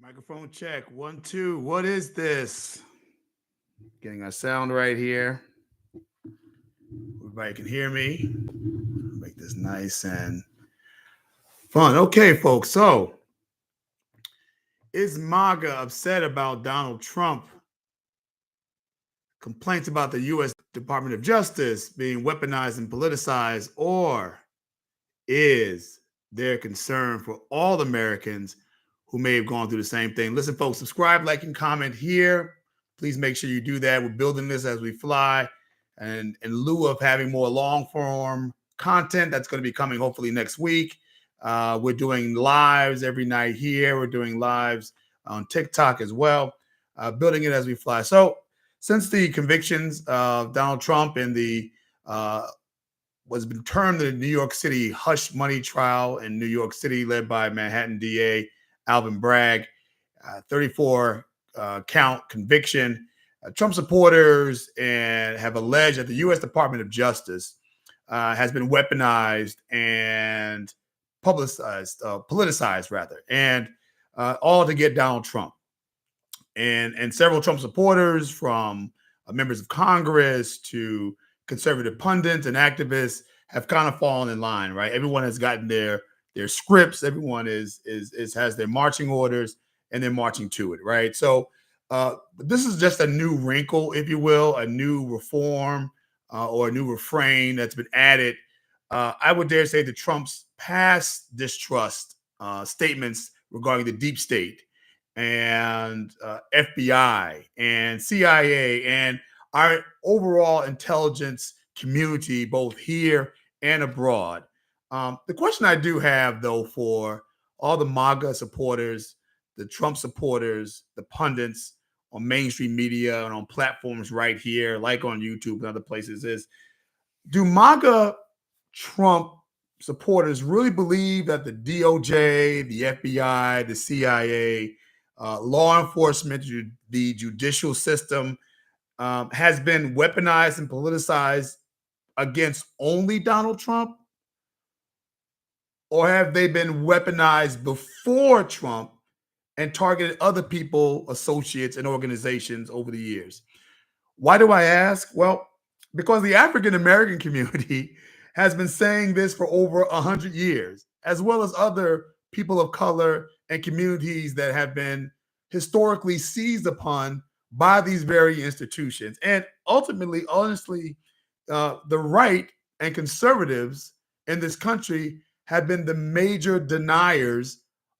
Microphone check. 1, 2. What is this? Getting our sound right here. Everybody can hear me. Make this nice and fun. Okay, folks. So, is MAGA upset about Donald Trump complaints about the U.S. Department of Justice being weaponized and politicized, or is there concern for all Americans who may have gone through the same thing? Listen, folks, subscribe, like, and comment here. Please make sure you do that. We're building this as we fly. And in lieu of having more long form content that's going to be coming hopefully next week, we're doing lives every night here. We're doing lives on TikTok as well, building it as we fly. So since the convictions of Donald Trump in the was been termed the New York City hush money trial in New York City, led by Manhattan DA Alvin Bragg, 34 count conviction. Trump supporters and have alleged that the U.S. Department of Justice has been weaponized and politicized rather, and all to get Donald Trump. And several Trump supporters, from members of Congress to conservative pundits and activists, have kind of fallen in line, right? Everyone has gotten their scripts. Everyone has their marching orders, and they're marching to it, right? So this is just a new wrinkle, if you will, a new reform or a new refrain that's been added. I would dare say that Trump's past distrust statements regarding the deep state and FBI and CIA and our overall intelligence community, both here and abroad. The question I do have, though, for all the MAGA supporters, the Trump supporters, the pundits on mainstream media and on platforms right here, like on YouTube and other places, is, do MAGA Trump supporters really believe that the DOJ, the FBI, the CIA, law enforcement, the judicial system has been weaponized and politicized against only Donald Trump? Or have they been weaponized before Trump and targeted other people, associates, and organizations over the years? Why do I ask? Well, because the African American community has been saying this for over 100 years, as well as other people of color and communities that have been historically seized upon by these very institutions. And ultimately, honestly, the right and conservatives in this country have been the major deniers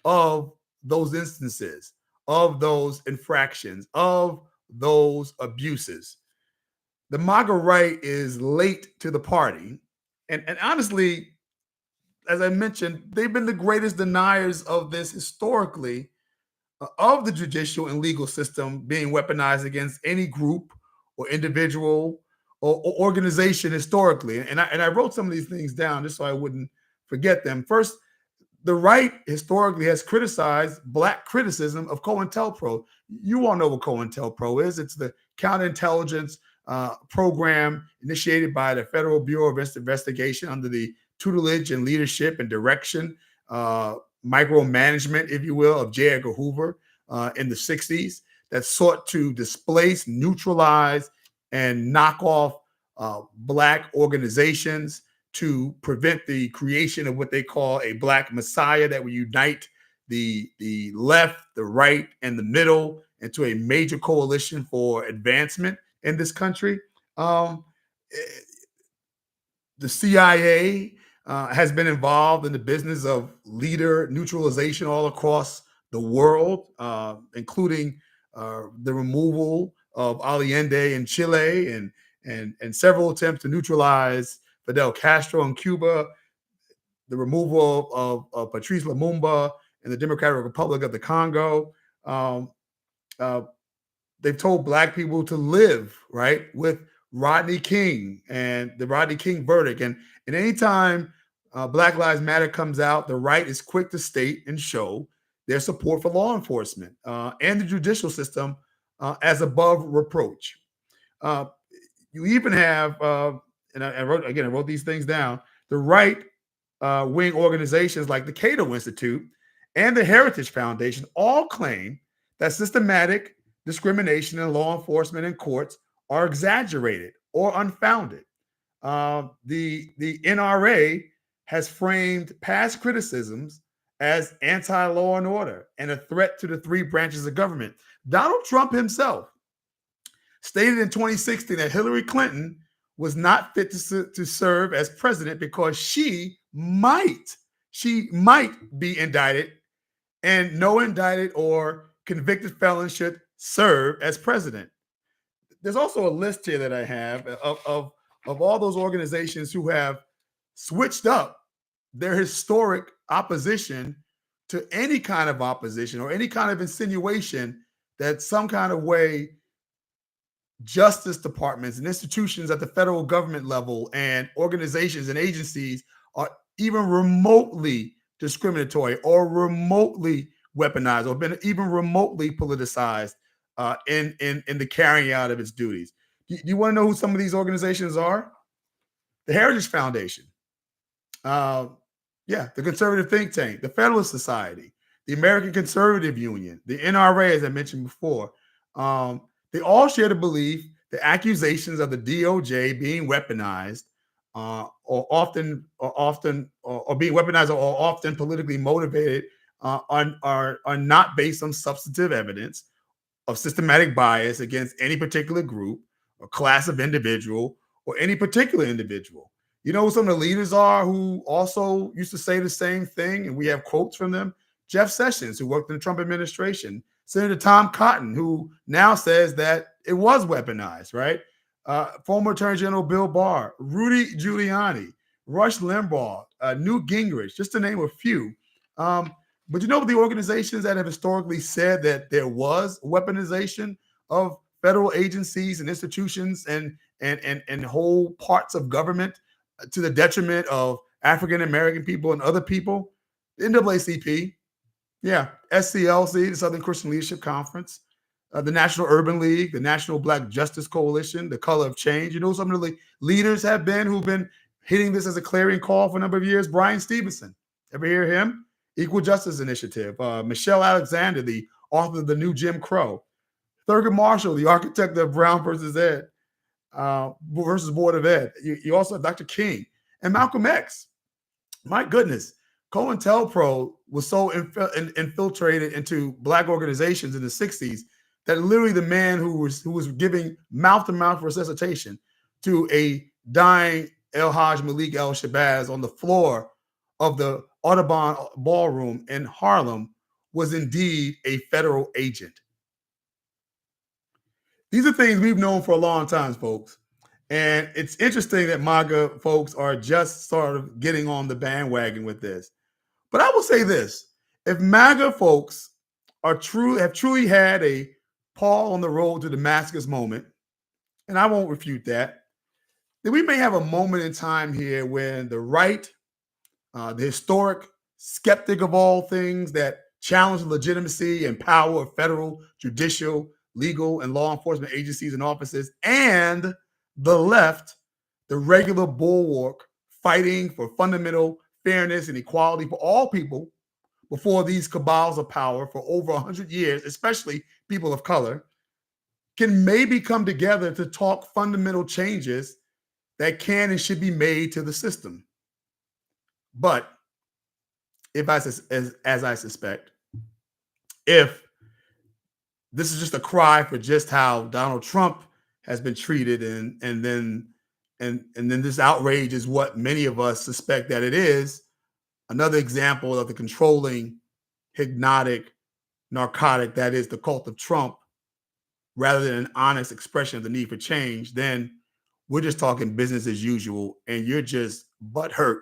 of those instances, of those infractions, of those abuses. The MAGA right is late to the party. And honestly, as I mentioned, they've been the greatest deniers of this historically, of the judicial and legal system being weaponized against any group or individual or organization historically. And I wrote some of these things down just so I wouldn't forget them. First, the right historically has criticized Black criticism of COINTELPRO. You all know what COINTELPRO is. It's the counterintelligence program initiated by the Federal Bureau of Investigation under the tutelage and leadership and direction, micromanagement, if you will, of J. Edgar Hoover in the 60s, that sought to displace, neutralize, and knock off Black organizations to prevent the creation of what they call a Black Messiah that would unite the left, the right, and the middle into a major coalition for advancement in this country. The CIA has been involved in the business of leader neutralization all across the world, including the removal of Allende in Chile and several attempts to neutralize Fidel Castro in Cuba, the removal of Patrice Lumumba in the Democratic Republic of the Congo. They've told Black people to live, right, with Rodney King and the Rodney King verdict. And anytime Black Lives Matter comes out, the right is quick to state and show their support for law enforcement and the judicial system as above reproach. You even have, and I wrote these things down, the right wing organizations like the Cato Institute and the Heritage Foundation all claim that systematic discrimination in law enforcement and courts are exaggerated or unfounded. The NRA has framed past criticisms as anti-law and order and a threat to the three branches of government. Donald Trump himself stated in 2016 that Hillary Clinton was not fit to serve as president because she might be indicted, and no indicted or convicted felon should serve as president. There's also a list here that I have of all those organizations who have switched up their historic opposition to any kind of opposition or any kind of insinuation that some kind of way justice departments and institutions at the federal government level and organizations and agencies are even remotely discriminatory or remotely weaponized or been even remotely politicized in the carrying out of its duties. Do you want to know who some of these organizations are? The Heritage Foundation, uh, the Conservative Think Tank, the Federalist Society, the American Conservative Union, the NRA, as I mentioned before. They all share the belief that accusations of the DOJ being weaponized or being weaponized or often politically motivated are not based on substantive evidence of systematic bias against any particular group or class of individual or any particular individual. You know who some of the leaders are who also used to say the same thing, and we have quotes from them? Jeff Sessions, who worked in the Trump administration, Senator Tom Cotton, who now says that it was weaponized, right? Former Attorney General Bill Barr, Rudy Giuliani, Rush Limbaugh, Newt Gingrich, just to name a few. But you know the organizations that have historically said that there was weaponization of federal agencies and institutions and whole parts of government to the detriment of African American people and other people? The NAACP, SCLC, the Southern Christian Leadership Conference, the National Urban League, the National Black Justice Coalition, the Color of Change. You know, some of the leaders who've been hitting this as a clarion call for a number of years. Brian Stevenson, ever hear him? Equal Justice Initiative. Michelle Alexander, the author of The New Jim Crow. Thurgood Marshall, the architect of Brown versus Ed, versus Board of Ed. You also have Dr. King and Malcolm X. My goodness, COINTELPRO was so infiltrated into Black organizations in the 60s that literally the man who was giving mouth-to-mouth resuscitation to a dying El Haj Malik El Shabazz on the floor of the Audubon Ballroom in Harlem was indeed a federal agent. These are things we've known for a long time, folks. And it's interesting that MAGA folks are just sort of getting on the bandwagon with this. But I will say this: if MAGA folks have truly had a Paul on the road to Damascus moment, and I won't refute that, then we may have a moment in time here when the right, the historic skeptic of all things that challenge the legitimacy and power of federal, judicial, legal, and law enforcement agencies and offices, and the left, the regular bulwark fighting for fundamental fairness and equality for all people before these cabals of power for over 100 years, especially people of color, can maybe come together to talk fundamental changes that can and should be made to the system. But as I suspect, if this is just a cry for just how Donald Trump has been treated, and then this outrage is what many of us suspect that it is, another example of the controlling, hypnotic, narcotic that is the cult of Trump, rather than an honest expression of the need for change, then we're just talking business as usual, and you're just butthurt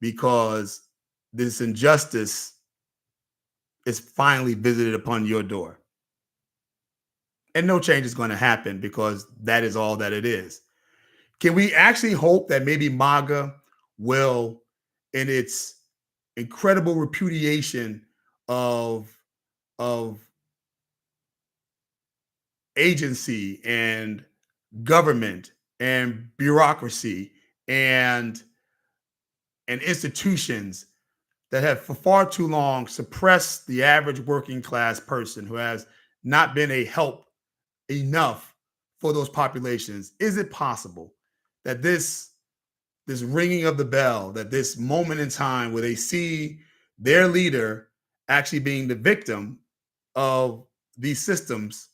because this injustice is finally visited upon your door. And no change is going to happen because that is all that it is. Can we actually hope that maybe MAGA will, in its incredible repudiation of agency and government and bureaucracy and institutions, that have for far too long suppressed the average working class person who has not been a help enough for those populations? Is it possible that this ringing of the bell, that this moment in time where they see their leader actually being the victim of these systems,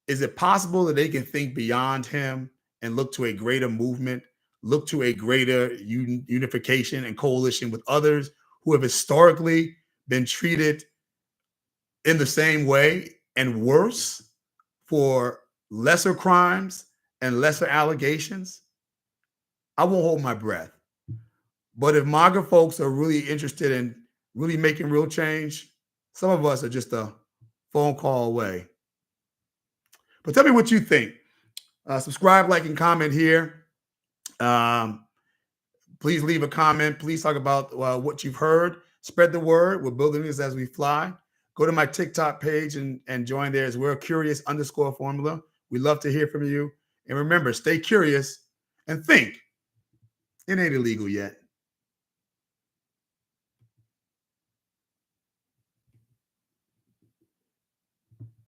is it possible that they can think beyond him and look to a greater movement, look to a greater unification and coalition with others who have historically been treated in the same way and worse for lesser crimes and lesser allegations? I won't hold my breath. But if MAGA folks are really interested in really making real change, some of us are just a phone call away. But tell me what you think. Subscribe, like, and comment here. Please leave a comment. Please talk about what you've heard. Spread the word. We're building this as we fly. Go to my TikTok page and join there as well. Curious_formula. We love to hear from you. And remember, stay curious and think. It ain't illegal yet.